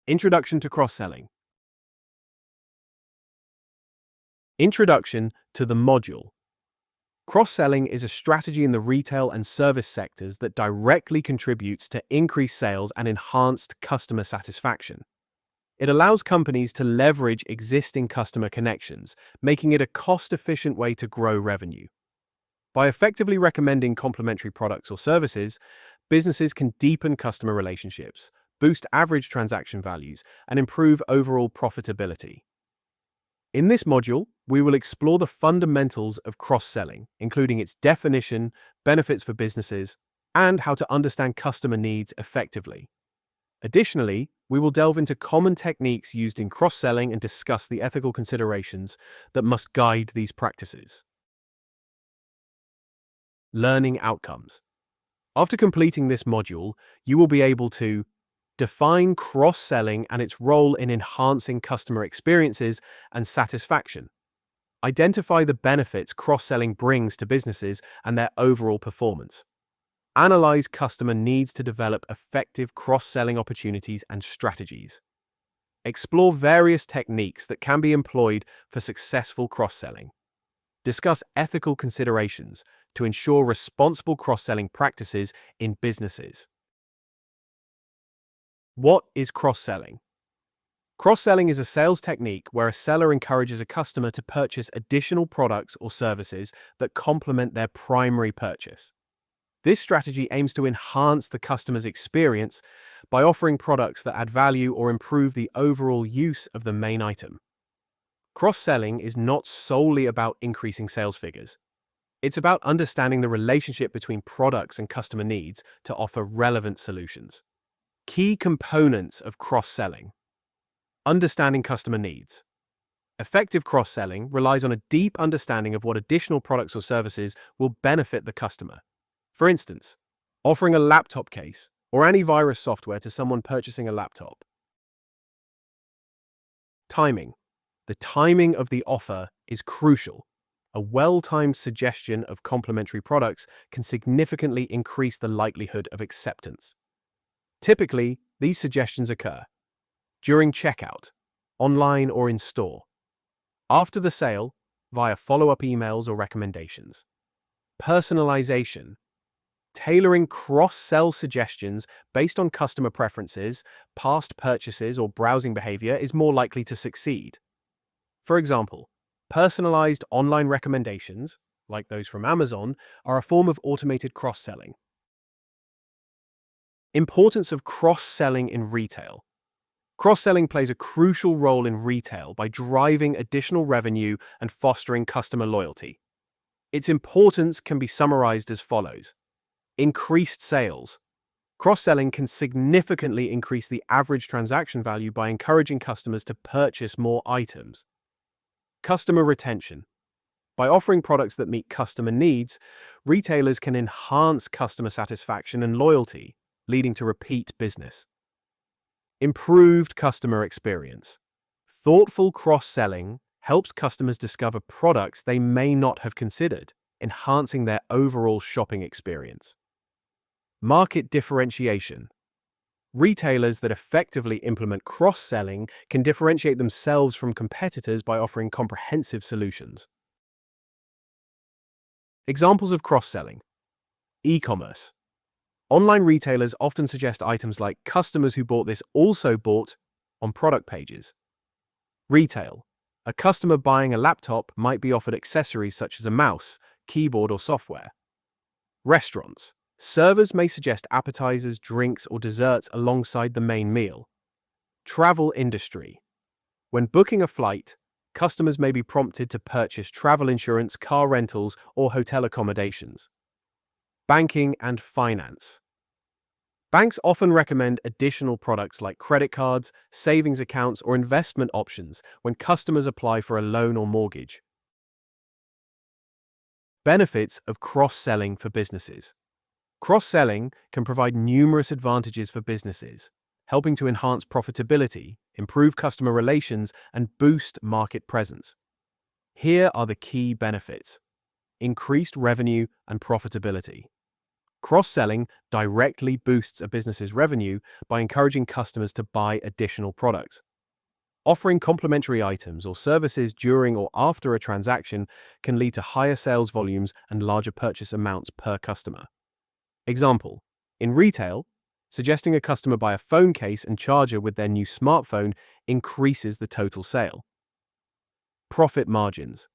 Introduction to cross-selling. Introduction to the module. Cross-selling is a strategy in the retail and service sectors that directly contributes to increased sales and enhanced customer satisfaction. It allows companies to leverage existing customer connections, making it a cost-efficient way to grow revenue. By effectively recommending complementary products or services, businesses can deepen customer relationships, boost average transaction values, and improve overall profitability. In this module, we will explore the fundamentals of cross-selling, including its definition, benefits for businesses, and how to understand customer needs effectively. Additionally, we will delve into common techniques used in cross-selling and discuss the ethical considerations that must guide these practices. Learning outcomes. After completing this module, you will be able to define cross-selling and its role in enhancing customer experiences and satisfaction. Identify the benefits cross-selling brings to businesses and their overall performance. Analyze customer needs to develop effective cross-selling opportunities and strategies. Explore various techniques that can be employed for successful cross-selling. Discuss ethical considerations to ensure responsible cross-selling practices in businesses. What is cross-selling? Cross-selling is a sales technique where a seller encourages a customer to purchase additional products or services that complement their primary purchase. This strategy aims to enhance the customer's experience by offering products that add value or improve the overall use of the main item. Cross-selling is not solely about increasing sales figures. It's about understanding the relationship between products and customer needs to offer relevant solutions. Key components of cross-selling. Understanding customer needs. Effective cross-selling relies on a deep understanding of what additional products or services will benefit the customer. For instance, offering a laptop case or antivirus software to someone purchasing a laptop. Timing. The timing of the offer is crucial. A well-timed suggestion of complementary products can significantly increase the likelihood of acceptance. Typically, these suggestions occur during checkout, online or in store, after the sale, via follow-up emails or recommendations. Personalization. Tailoring cross-sell suggestions based on customer preferences, past purchases, or browsing behavior is more likely to succeed. For example, personalized online recommendations, like those from Amazon, are a form of automated cross-selling. Importance of cross-selling in retail. Cross-selling plays a crucial role in retail by driving additional revenue and fostering customer loyalty. Its importance can be summarized as follows. Increased sales. Cross-selling can significantly increase the average transaction value by encouraging customers to purchase more items. Customer retention. By offering products that meet customer needs, retailers can enhance customer satisfaction and loyalty, leading to repeat business. Improved customer experience. Thoughtful cross-selling helps customers discover products they may not have considered, enhancing their overall shopping experience. Market differentiation. Retailers that effectively implement cross-selling can differentiate themselves from competitors by offering comprehensive solutions. Examples of cross-selling. E-commerce. Online retailers often suggest items like "customers who bought this also bought" on product pages. Retail. A customer buying a laptop might be offered accessories such as a mouse, keyboard, or software. Restaurants. Servers may suggest appetizers, drinks, or desserts alongside the main meal. Travel industry. When booking a flight, customers may be prompted to purchase travel insurance, car rentals, or hotel accommodations. Banking and finance. Banks often recommend additional products like credit cards, savings accounts, or investment options when customers apply for a loan or mortgage. Benefits of cross-selling for businesses. Cross-selling can provide numerous advantages for businesses, helping to enhance profitability, improve customer relations, and boost market presence. Here are the key benefits. Increased revenue and profitability. Cross-selling directly boosts a business's revenue by encouraging customers to buy additional products. Offering complementary items or services during or after a transaction can lead to higher sales volumes and larger purchase amounts per customer. Example: in retail, suggesting a customer buy a phone case and charger with their new smartphone increases the total sale. Profit margins.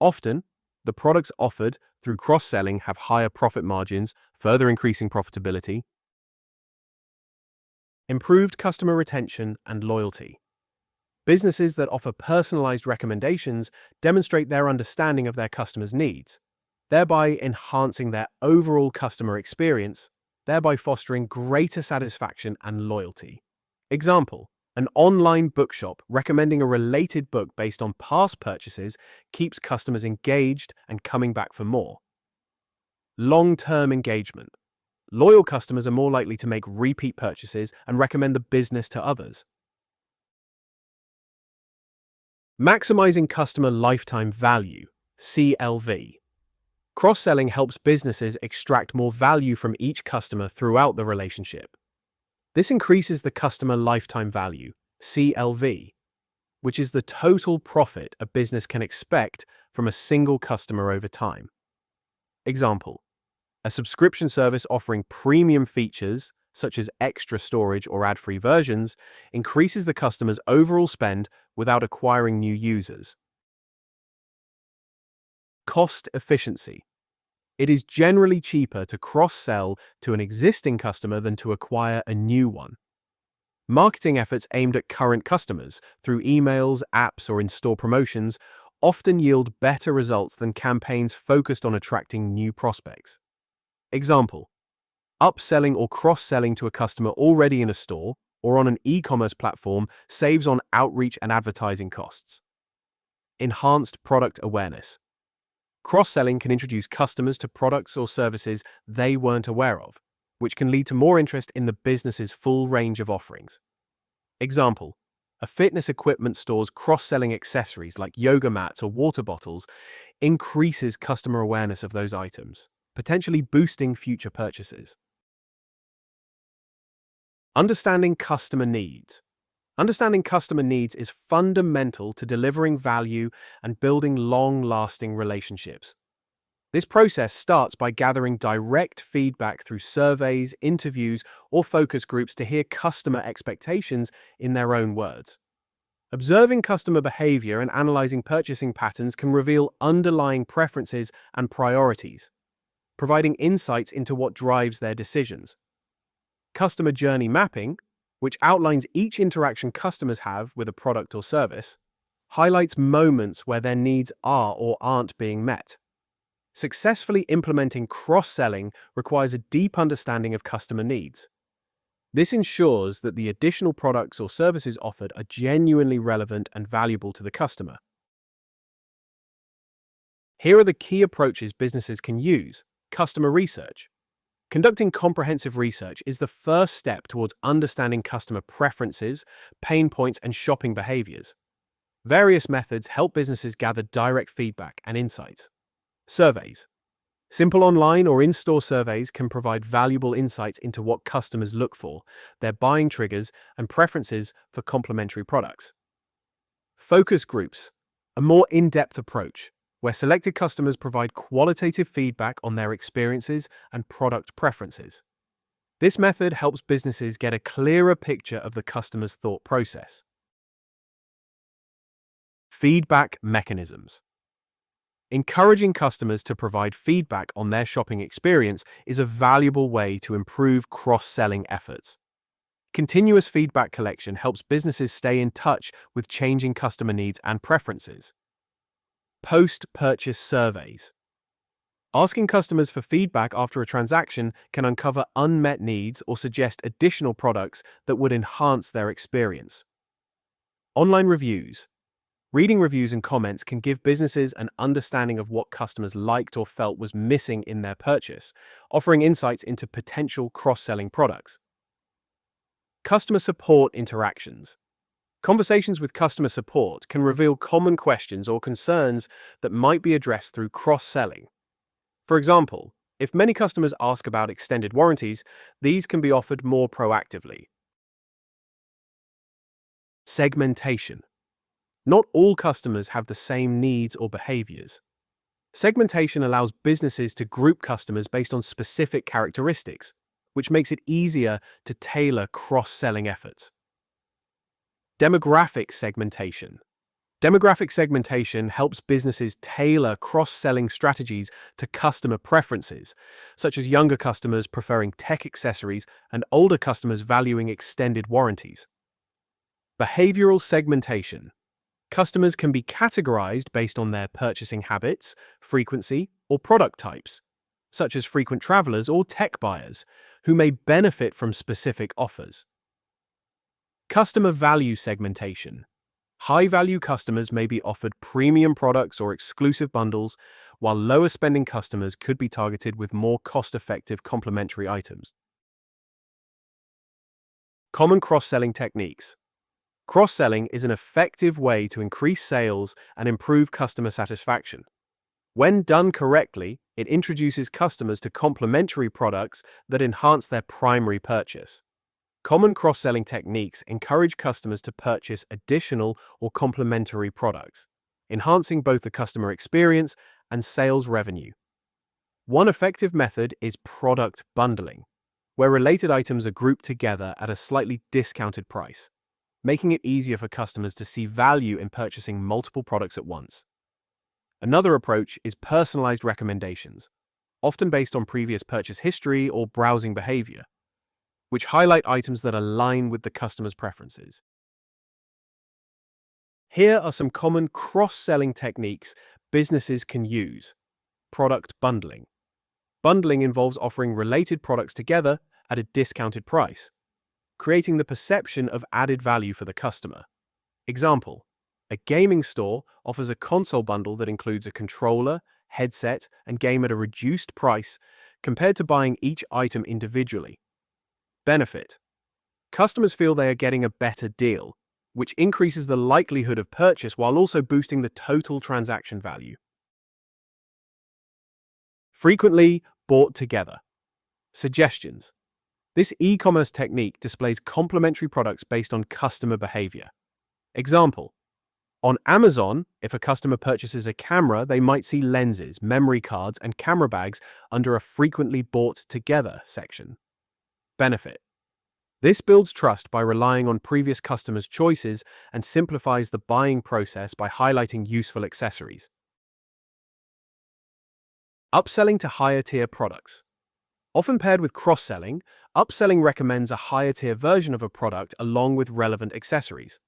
Often, the products offered through cross-selling have higher profit margins, further increasing profitability. Improved customer retention and loyalty. Businesses that offer personalized recommendations demonstrate their understanding of their customers' needs, thereby enhancing their overall customer experience, thereby fostering greater satisfaction and loyalty. Example: an online bookshop recommending a related book based on past purchases keeps customers engaged and coming back for more. Long-term engagement. Loyal customers are more likely to make repeat purchases and recommend the business to others. Maximizing customer lifetime value, CLV. Cross-selling helps businesses extract more value from each customer throughout the relationship. This increases the customer lifetime value, CLV, which is the total profit a business can expect from a single customer over time. Example: a subscription service offering premium features, such as extra storage or ad-free versions, increases the customer's overall spend without acquiring new users. Cost efficiency. It is generally cheaper to cross-sell to an existing customer than to acquire a new one. Marketing efforts aimed at current customers through emails, apps, or in-store promotions often yield better results than campaigns focused on attracting new prospects. Example: upselling or cross-selling to a customer already in a store or on an e-commerce platform saves on outreach and advertising costs. Enhanced product awareness. Cross-selling can introduce customers to products or services they weren't aware of, which can lead to more interest in the business's full range of offerings. Example: a fitness equipment store's cross-selling accessories like yoga mats or water bottles increases customer awareness of those items, potentially boosting future purchases. Understanding customer needs. Understanding customer needs is fundamental to delivering value and building long-lasting relationships. This process starts by gathering direct feedback through surveys, interviews, or focus groups to hear customer expectations in their own words. Observing customer behavior and analyzing purchasing patterns can reveal underlying preferences and priorities, providing insights into what drives their decisions. Customer journey mapping, which outlines each interaction customers have with a product or service, highlights moments where their needs are or aren't being met. Successfully implementing cross-selling requires a deep understanding of customer needs. This ensures that the additional products or services offered are genuinely relevant and valuable to the customer. Here are the key approaches businesses can use. Customer research. Conducting comprehensive research is the first step towards understanding customer preferences, pain points, and shopping behaviors. Various methods help businesses gather direct feedback and insights. Surveys. Simple online or in-store surveys can provide valuable insights into what customers look for, their buying triggers, and preferences for complementary products. Focus groups. A more in-depth approach, where selected customers provide qualitative feedback on their experiences and product preferences. This method helps businesses get a clearer picture of the customer's thought process. Feedback mechanisms. Encouraging customers to provide feedback on their shopping experience is a valuable way to improve cross-selling efforts. Continuous feedback collection helps businesses stay in touch with changing customer needs and preferences. Post-purchase surveys. Asking customers for feedback after a transaction can uncover unmet needs or suggest additional products that would enhance their experience. Online reviews. Reading reviews and comments can give businesses an understanding of what customers liked or felt was missing in their purchase, offering insights into potential cross-selling products. Customer support interactions. Conversations with customer support can reveal common questions or concerns that might be addressed through cross-selling. For example, If many customers ask about extended warranties, these can be offered more proactively. Segmentation. Not all customers have the same needs or behaviors. Segmentation allows businesses to group customers based on specific characteristics, which makes it easier to tailor cross-selling efforts. Demographic segmentation. Demographic segmentation helps businesses tailor cross-selling strategies to customer preferences, such as younger customers preferring tech accessories and older customers valuing extended warranties. Behavioral segmentation. Customers can be categorized based on their purchasing habits, frequency, or product types, such as frequent travelers or tech buyers, who may benefit from specific offers. Customer value segmentation. High-value customers may be offered premium products or exclusive bundles, while lower-spending customers could be targeted with more cost-effective complementary items. Common cross-selling techniques. Cross-selling is an effective way to increase sales and improve customer satisfaction. When done correctly, it introduces customers to complementary products that enhance their primary purchase. Common cross-selling techniques encourage customers to purchase additional or complementary products, enhancing both the customer experience and sales revenue. One effective method is product bundling, where related items are grouped together at a slightly discounted price, making it easier for customers to see value in purchasing multiple products at once. Another approach is personalized recommendations, often based on previous purchase history or browsing behavior, which highlight items that align with the customer's preferences. Here are some common cross-selling techniques businesses can use. Product bundling. Bundling involves offering related products together at a discounted price, creating the perception of added value for the customer. Example: a gaming store offers a console bundle that includes a controller, headset, and game at a reduced price compared to buying each item individually. Benefit: customers feel they are getting a better deal, which increases the likelihood of purchase while also boosting the total transaction value. Frequently bought together. Suggestions. This e-commerce technique displays complementary products based on customer behavior. Example: on Amazon, if a customer purchases a camera, they might see lenses, memory cards, and camera bags under a frequently bought together section. Benefit: this builds trust by relying on previous customers' choices and simplifies the buying process by highlighting useful accessories. Upselling to higher-tier products. Often paired with cross-selling, upselling recommends a higher-tier version of a product along with relevant accessories.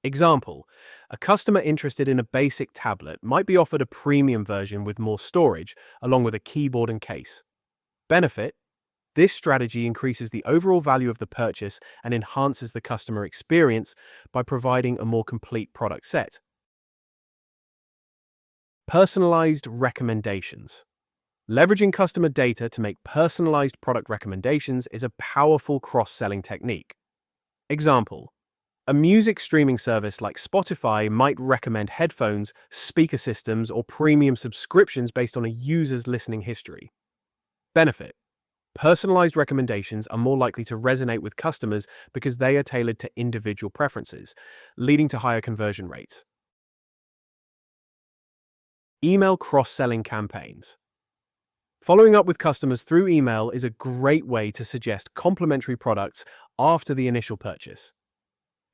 Example: a customer interested in a basic tablet might be offered a premium version with more storage, along with a keyboard and case. Benefit: this strategy increases the overall value of the purchase and enhances the customer experience by providing a more complete product set. Personalized recommendations. Leveraging customer data to make personalized product recommendations is a powerful cross-selling technique. Example: a music streaming service like Spotify might recommend headphones, speaker systems, or premium subscriptions based on a user's listening history. Benefit: personalized recommendations are more likely to resonate with customers because they are tailored to individual preferences, leading to higher conversion rates. Email cross-selling campaigns. Following up with customers through email is a great way to suggest complementary products after the initial purchase.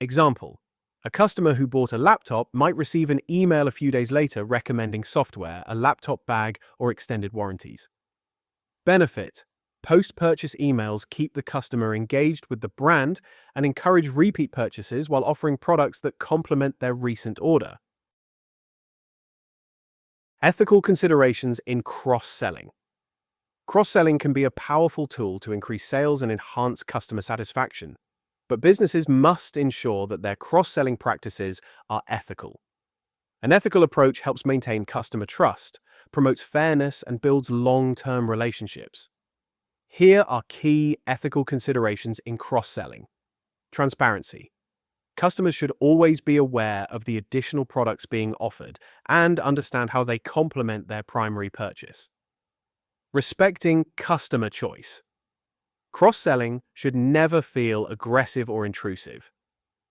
Example: a customer who bought a laptop might receive an email a few days later recommending software, a laptop bag, or extended warranties. Benefit: post-purchase emails keep the customer engaged with the brand and encourage repeat purchases while offering products that complement their recent order. Ethical considerations in cross-selling. Cross-selling can be a powerful tool to increase sales and enhance customer satisfaction, but businesses must ensure that their cross-selling practices are ethical. An ethical approach helps maintain customer trust, promotes fairness, and builds long-term relationships. Here are key ethical considerations in cross-selling. Transparency. Customers should always be aware of the additional products being offered and understand how they complement their primary purchase. Respecting customer choice. Cross-selling should never feel aggressive or intrusive.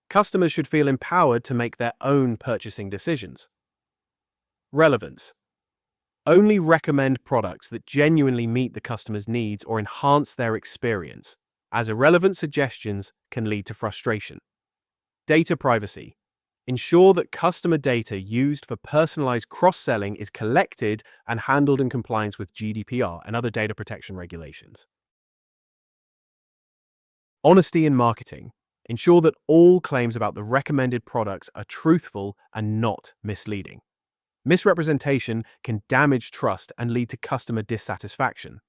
Customers should feel empowered to make their own purchasing decisions. Relevance. Only recommend products that genuinely meet the customer's needs or enhance their experience, as irrelevant suggestions can lead to frustration. Data privacy. Ensure that customer data used for personalized cross-selling is collected and handled in compliance with GDPR and other data protection regulations. Honesty in marketing. Ensure that all claims about the recommended products are truthful and not misleading. Misrepresentation can damage trust and lead to customer dissatisfaction.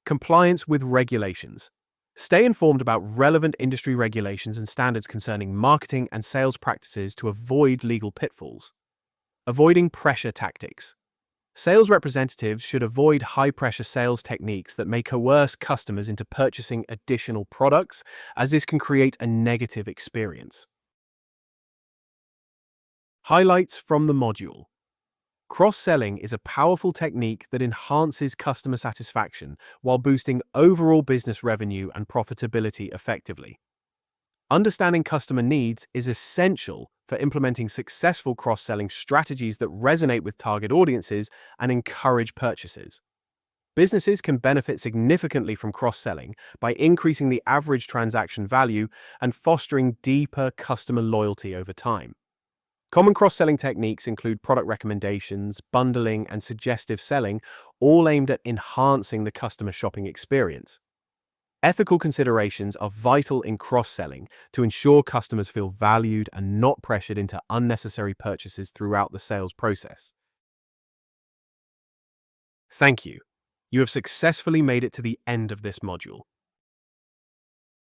Compliance with regulations. Stay informed about relevant industry regulations and standards concerning marketing and sales practices to avoid legal pitfalls. Avoiding pressure tactics. Sales representatives should avoid high-pressure sales techniques that may coerce customers into purchasing additional products, as this can create a negative experience. Highlights from the module. Cross-selling is a powerful technique that enhances customer satisfaction while boosting overall business revenue and profitability effectively. Understanding customer needs is essential for implementing successful cross-selling strategies that resonate with target audiences and encourage purchases. Businesses can benefit significantly from cross-selling by increasing the average transaction value and fostering deeper customer loyalty over time. Common cross-selling techniques include product recommendations, bundling, and suggestive selling, all aimed at enhancing the customer shopping experience. Ethical considerations are vital in cross-selling to ensure customers feel valued and not pressured into unnecessary purchases throughout the sales process. Thank you. You have successfully made it to the end of this module.